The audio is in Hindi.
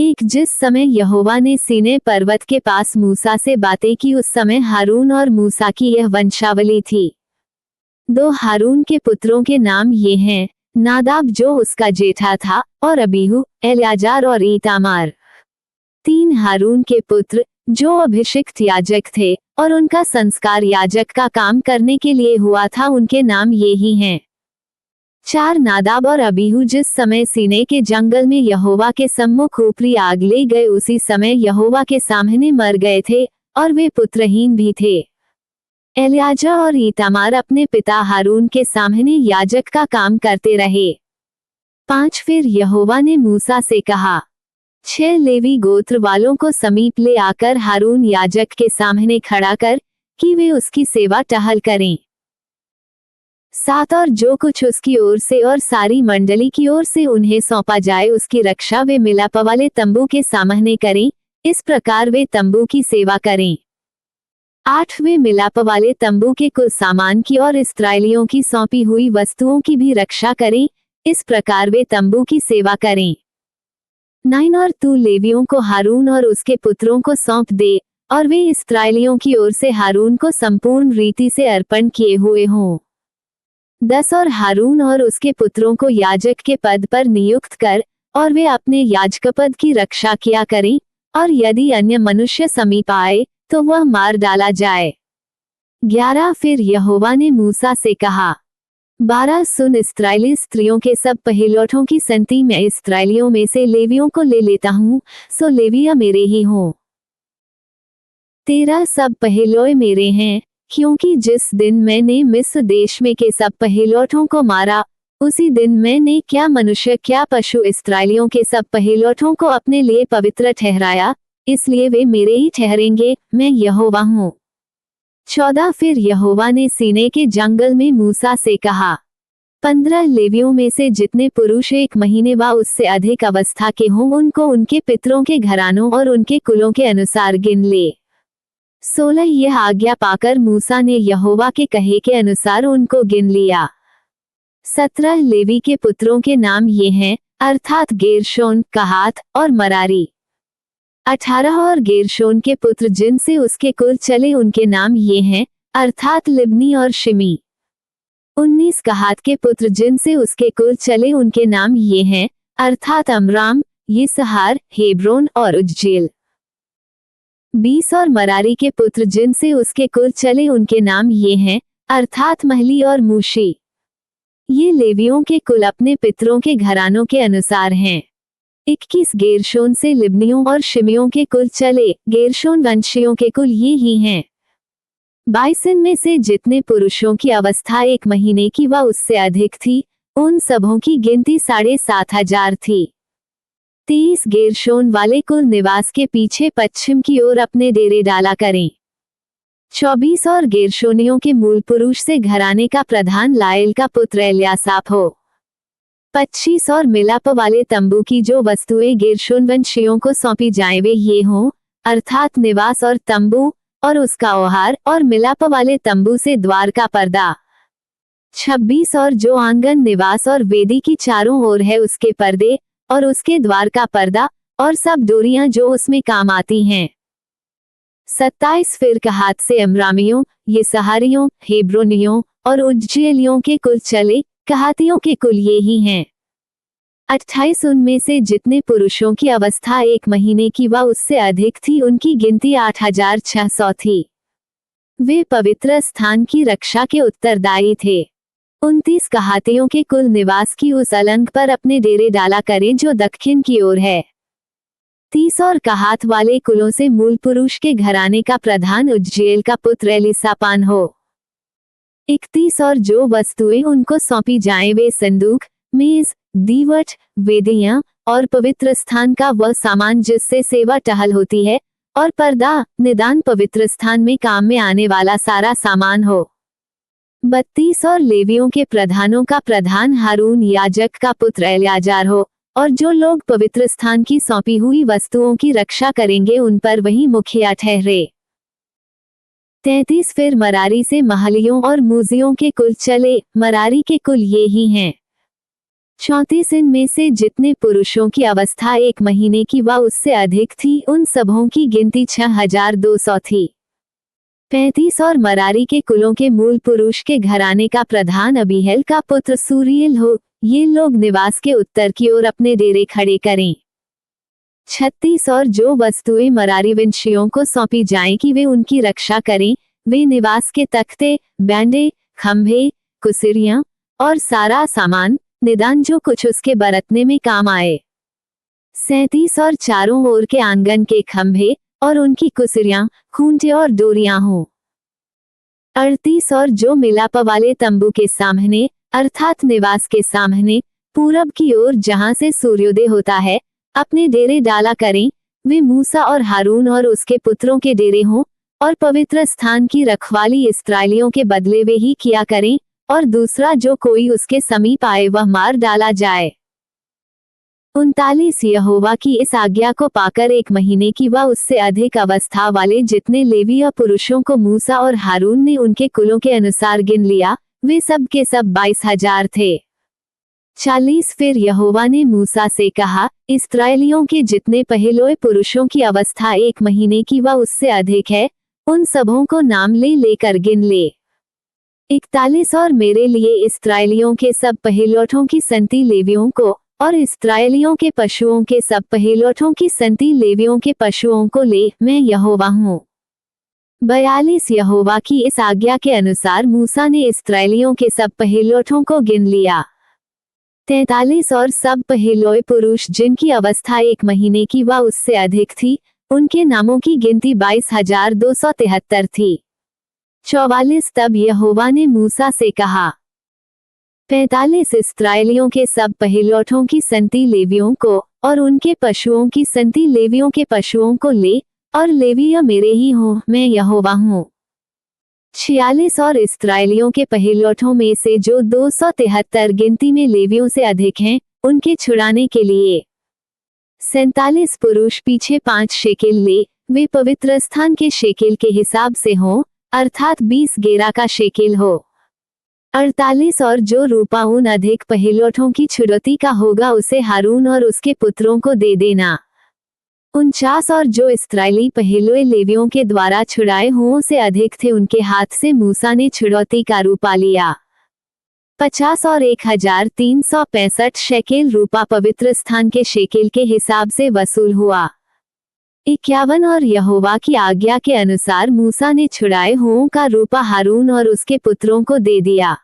एक जिस समय यहोवा ने सीनै पर्वत के पास मूसा से बातें की, उस समय हारून और मूसा की यह वंशावली थी। 2 हारून के पुत्रों के नाम ये हैं, नादाब जो उसका जेठा था, और अबीहू, एल्याजार और ईतामार। 3 हारून के पुत्र जो अभिषिक्त याजक थे और उनका संस्कार याजक का काम करने के लिए हुआ था, उनके नाम ये ही हैं। 4 नादाब और अबीहू जिस समय सीनै के जंगल में यहोवा के सम्मुख ऊपरी आग ले गए, उसी समय यहोवा के सामने मर गए थे और वे पुत्रहीन भी थे। एल्याजा और ईतामार अपने पिता हारून के सामने याजक का काम करते रहे। 5 फिर यहोवा ने मूसा से कहा, 6 लेवी गोत्र वालों को समीप ले आकर हारून याजक के सामने खड़ा कर, कि वे उसकी सेवा टहल करें। 7 और जो कुछ उसकी ओर से और सारी मंडली की ओर से उन्हें सौंपा जाए, उसकी रक्षा वे मिलाप वाले तंबू के सामने करें, इस प्रकार वे तंबू की सेवा करें। 8 वे मिलाप वाले तंबू के कुल सामान की और इस्राएलियों की सौंपी हुई वस्तुओं की भी रक्षा करें, इस प्रकार वे तंबू की सेवा करें। 9 और तू लेवियों को हारून और उसके पुत्रों को सौंप दे, और वे इस्राएलियों की ओर से हारून को संपूर्ण रीति से अर्पण किए हुए हों। 10 और हारून और उसके पुत्रों को याजक के पद पर नियुक्त कर, और वे अपने याजकपद की रक्षा किया करें, और यदि अन्य मनुष्य समीप आए तो वह मार डाला जाए। 11 फिर यहोवा ने मूसा से कहा, 12 सुन, इस्राएली स्त्रियों के सब पहिलौठों की संति मैं इस्राएलियों में से लेवियों को ले लेता हूँ, सो लेविया मेरे ही हों। 13 सब पहिलौए मेरे हैं, क्योंकि जिस दिन मैंने मिस्र देश में के सब पहिलौठों को मारा, उसी दिन मैंने क्या मनुष्य क्या पशु इस्राएलियों के सब पहिलौठों को अपने लिए पवित्र ठहराया, इसलिए वे मेरे ही ठहरेंगे, मैं यहोवा हूँ। 14 फिर यहोवा ने सीनै के जंगल में मूसा से कहा, 15 लेवियों में से जितने पुरुष 1 महीने व उससे अधिक अवस्था के हों, उनको उनके पितरों के घरानों और उनके कुलों के अनुसार गिन ले। 16 यह आज्ञा पाकर मूसा ने यहोवा के कहे के अनुसार उनको गिन लिया। 17 लेवी के पुत्रों के नाम ये हैं, अर्थात गेरशोन, कहात और मरारी। 18 और गेरशोन के पुत्र जिनसे उसके कुल चले, उनके नाम ये हैं, अर्थात लिब्नी और शिमी। 19 कहात के पुत्र जिनसे उसके कुल चले, उनके नाम ये हैं, अर्थात अमराम, यिसहार, हेब्रोन और उज्जेल। 20 और मरारी के पुत्र जिनसे उसके कुल चले, उनके नाम ये हैं, अर्थात महली और मूशी। ये लेवियों के कुल अपने पितरों के घरानों के अनुसार हैं। 21 गेरशोन से लिब्नियों और शिमियों के कुल चले, गेरशोन वंशियों के कुल ये ही हैं। 22 में से जितने पुरुषों की अवस्था 1 महीने की व उससे अधिक थी, उन सबों की गिनती 7,500 थी। 23 गेरशोन वाले कुल निवास के पीछे पश्चिम की ओर अपने डेरे डाला करें। 24 और गेरशोनियों के मूल पुरुष से घराने का प्रधान लाएल का पुत्र एल्यासाप हो। 25 और मिलाप वाले तंबू की जो वस्तुएं गेरशोन वंशियों को सौंपी जाएं, वे ये हों, अर्थात निवास और तंबू और उसका ओहार, और मिलाप वाले तंबू से द्वार का पर्दा। 26 और जो आंगन निवास और वेदी की चारों ओर है, उसके पर्दे और उसके द्वार का पर्दा और सब डोरियां जो उसमें काम आती हैं। 27 फिर कहात से अमरामियों, यिसहारियों, हेब्रोनियों और उज्जेलियों के कुल चले, कहातियों के कुल ये ही हैं। 28 उनमें से जितने पुरुषों की अवस्था 1 महीने की व उससे अधिक थी, उनकी गिनती 8,600 थी। वे पवित्र स्थान की रक्षा के उत्तरदायी थे। 29 कहातियों के कुल निवास की उस अलंग पर अपने डेरे डाला करें जो दक्षिण की ओर है। 30 और कहात वाले कुलों से मूल पुरुष के घराने का प्रधान उज्जेल का पुत्र एलीसापान हो। 31 और जो वस्तुएं उनको सौंपी जाएं, वे संदूक, मेज, दीवट, वेदियां और पवित्र स्थान का वह सामान जिससे सेवा टहल होती है, और पर्दा, निदान पवित्र स्थान में काम में आने वाला सारा सामान हो। 32 और लेवियों के प्रधानों का प्रधान हारून याजक का पुत्र एल्याजार हो, और जो लोग पवित्र स्थान की सौंपी हुई वस्तुओं की रक्षा करेंगे, उन पर वही मुखिया ठहरे। 33 फिर मरारी से महलियों और मूजियों के कुल चले, मरारी के कुल ये ही हैं। 34 इनमें से जितने पुरुषों की अवस्था 1 महीने की व उससे अधिक थी, उन सबों की गिनती 6200 थी। 35 और मरारी के कुलों के मूल पुरुष के घराने का प्रधान अबीहेल का पुत्र सूरीएल हो। ये लोग निवास के उत्तर की ओर अपने डेरे खड़े करें। 36 और जो वस्तुएं मरारी वंशियों को सौंपी जाएं कि वे उनकी रक्षा करें, वे निवास के तख्ते, बैंडे, खंभे, कुसिरियां और सारा सामान, निदान जो कुछ उसके बरतने में काम आए। 37 और चारों ओर के आंगन के खंभे और उनकी कुसिरियां, खूंटे और डोरियां हों। 38 और जो मिलाप वाले तंबू के सामने, अर्थात निवास के सामने, पूरब की ओर जहां से सूर्योदय होता है, अपने डेरे डाला करें, वे मूसा और हारून और उसके पुत्रों के डेरे हों, और पवित्र स्थान की रखवाली इस्राएलियों के बदले वे ही किया करें, और दूसरा जो कोई उसके समीप आए वह मार डाला जाए। 39 यहोवा की इस आज्ञा को पाकर 1 महीने की व उससे अधिक अवस्था वाले जितने लेवीय पुरुषों को मूसा और हारून ने उनके कुलों के अनुसार गिन लिया, वे सब के सब 22,000 थे। 40 फिर यहोवा ने मूसा से कहा, इस्राएलियों के जितने पहलोए पुरुषों की अवस्था 1 महीने की व उससे अधिक है, उन सबों को नाम ले लेकर गिन ले। 41 और मेरे लिए इस्राएलियों के सब पहिलौठों की संति लेवियों को, और इस्राएलियों के पशुओं के सब पहिलौठों की संति लेवियों के पशुओं को ले, मैं यहोवा हूँ। 42 यहोवा की इस आज्ञा के अनुसार मूसा ने इस्राएलियों के सब पहिलौठों को गिन लिया। 43 और सब पहिलौए पुरुष जिनकी अवस्था 1 महीने की व उससे अधिक थी, उनके नामों की गिनती 22,273 थी। 44 तब यहोवा ने मूसा से कहा, 45 इस्राएलियों के सब पहिलौठों की संति लेवियों को, और उनके पशुओं की संति लेवियों के पशुओं को ले, और लेवीय मेरे ही हों, मैं यहोवा हूँ। 46 और इस्राएलियों के पहिलौठों में से जो 273 गिनती में लेवियों से अधिक हैं, उनके छुड़ाने के लिए 47 पुरुष पीछे 5 शेकेल ले, वे पवित्र स्थान के शेकेल के हिसाब से हों, अर्थात 20 गेरा का शेकेल हो। 48 और जो रूपा ऊन अधिक पहिलौठों की छुड़ौती का होगा उसे हारून और उसके पुत्रों को दे देना। 49 और जो इस्राएली पहिलौए लेवियों के द्वारा छुड़ाए हुओं से अधिक थे उनके हाथ से मूसा ने छुड़ौती का रूपा लिया। 50 और 1365 शेकेल रूपा पवित्र स्थान के शेकेल के हिसाब से वसूल हुआ। 51 और यहोवा की आज्ञा के अनुसार मूसा ने छुड़ाए हुओं का रूपा हारून और उसके पुत्रों को दे दिया।